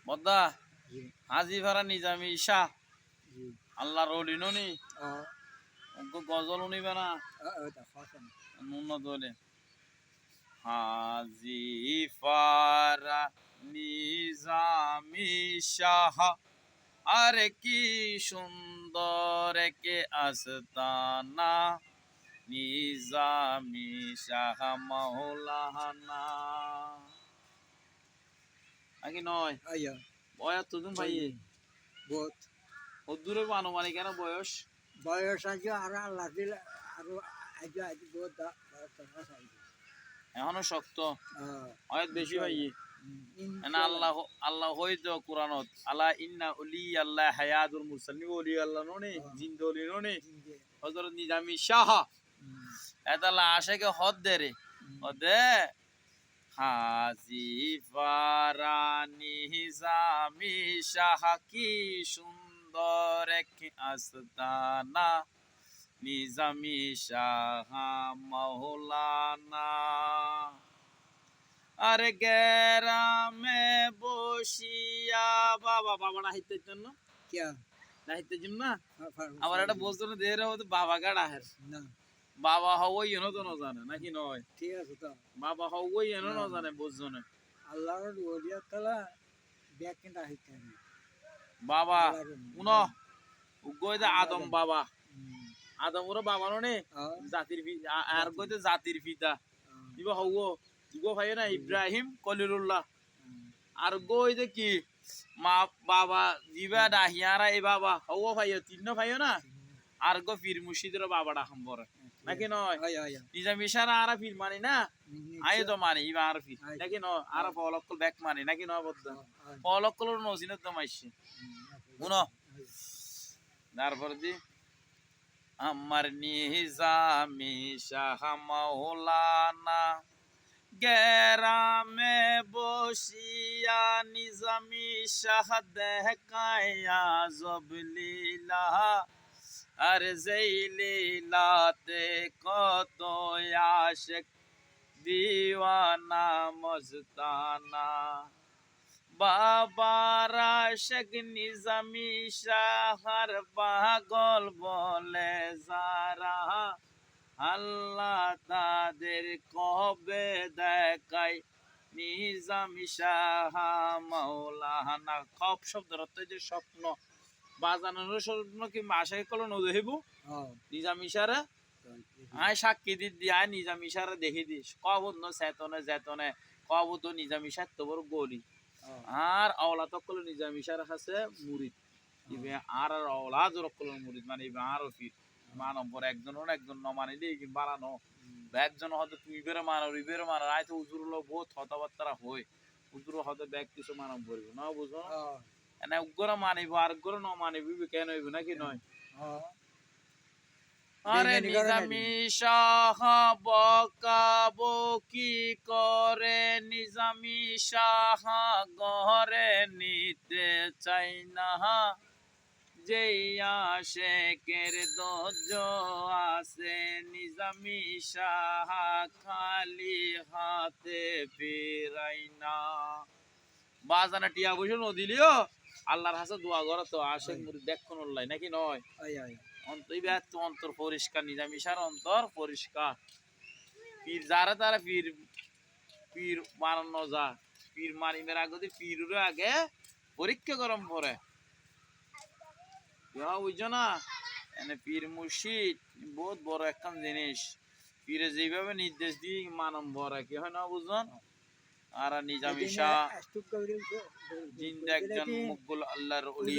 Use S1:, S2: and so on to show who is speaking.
S1: বদ্দা
S2: জি
S1: হাজি ভাড়া নিজামি শাহ
S2: জি
S1: আল্লাহর ওলি ননি
S2: ও
S1: গজল উনিবে না
S2: দেখাছেন
S1: উন্নত হলে হাজি ফারা নিজামি শাহ আরে কি সুন্দর কে আস্তানা নিজামি শাহ মাওলানা নাকি নয়
S2: আয়া
S1: বয়স তো তুমি ভাই
S2: বহুত
S1: দূরে আনুমানিক কেন বয়স
S2: বয়স আছে আর আল্লাহ দিলে আরো আজ আজ বহুত
S1: এখনো শক্ত অনেক বেশি ভাই না
S2: ইনশাআল্লাহ
S1: আল্লাহ আল্লাহ হইতো কোরআনত আল্লাহ ইন্না উলি আল্লাহ হায়াতুল মুরসালিন ওলি আল্লাহ ননে জিন্দ ওলি ননে হযরত নিজামি শাহ এতালা আশেকে হদ দে রে হদে হাজি ফারানি নিজামি শাহ কি সুন্দর এক আস্তানা নিজামি শাহ মাওলানা আরে গ্রামে বসিয়া বাবা বাবা নাহিতের জন্য
S2: क्या
S1: নাহিতের জন্য না আমার একটা বলতো না দেহের হতো বাবা গাড়া হের
S2: না
S1: বাবা হওয়াই এনো তো না জানে নাকি নয়
S2: ঠিক আছে তো
S1: বাবা হওয়াই এনো না জানে বুঝছো না
S2: আল্লাহর ওলিয়া তালা ব্যাগ কিনা হইতে
S1: বাবা উনো উগোয় দে আদম বাবা আদম ওর বাবা নে জাতির আর গইতে জাতির পিতা দিবা হওয়া উগো ভাই না ইব্রাহিম কলিলুল্লাহ আর গই দে কি মা বাবা দিবা ডাহিয়ারা এই বাবা হওয়া ভাই তিন ভাই না আর গো পীর মুর্শিদের বাবাটা সম্বর নাকি নয় নিজামি সারা আর পীর মানি না আই তো মানি ইবা আর পীর নাকি নয় আর পলক্কল ব্যাক মানি নাকি নয় বদ্দা পলক্কল নজিনত তো মাইছে শুনো তারপর দি আমার নিজামি শাহ মাওলানা গ্রামে বসিয়া নিজামি শাহ দেখায়া জবলীলা আর যেই লীলাতে কত আশিক দিওয়ানা মস্তানা বাবার আশিক নিজামি শাহর পাগল বলে যারা আল্লাহ তাদের কবে দেখায় নিজামি শাহ মাওলানা খব শব্দের অর্থ যে স্বপ্ন বাজানোর স্বপ্ন কি আশাকে কল নদহিব নিজামি সারা আয় সাক্ষী দি আয় নিজামি সারা দেখে দিস কব ন চেতনে যেতনে কব তো নিজামি সার তো বড় গলি আর আওলা তকল নিজামি সারা আছে মুরিদ ইবে আর আওলা জরকল মুরিদ মানে ইবে আর ফির মানবর একজন একজন ন মানিলে কি বাড়ানো একজন হয়তো তুই বেরো মানো বেরো মানো আয় তো উজুর লোক বহুত হতাবার্তারা হয় উজুর হয়তো ব্যাগ কিছু মানব বলবো না বুঝো এনে উগ্র মানিব আর উগ্র ন মানিব কেন হইব নাকি নয় আরে নিজামি শাহ বকাবকি করে নিজামি শাহ ঘরে নিতে চাই না যেই আশেকের দোজ আছে নিজামি শাহ খালি হাতে ফিরাই না বাজানা টিয়া বসে নদিলিও আল্লাহর হাসে দোয়া করো তো আশেক মুরিদ দেখুন লাই নাকি নয় অন্তর পরিষ্কার নিজামি শাহর অন্তর পরিষ্কার পীর যারা তারা পীর পীর মানানো যা পীর মানিবার আগে পীরের আগে পরীক্ষা গরম পরে বুঝছো না এনে পীর মুর্শিদ বহুত বড় একখান জিনিস পীরে যেভাবে নির্দেশ দিয়ে মানব ভরে কি হয় না বুঝলেন আর নিজামি শাহ জিন্দা একজন মুকবুল আল্লাহর ওলি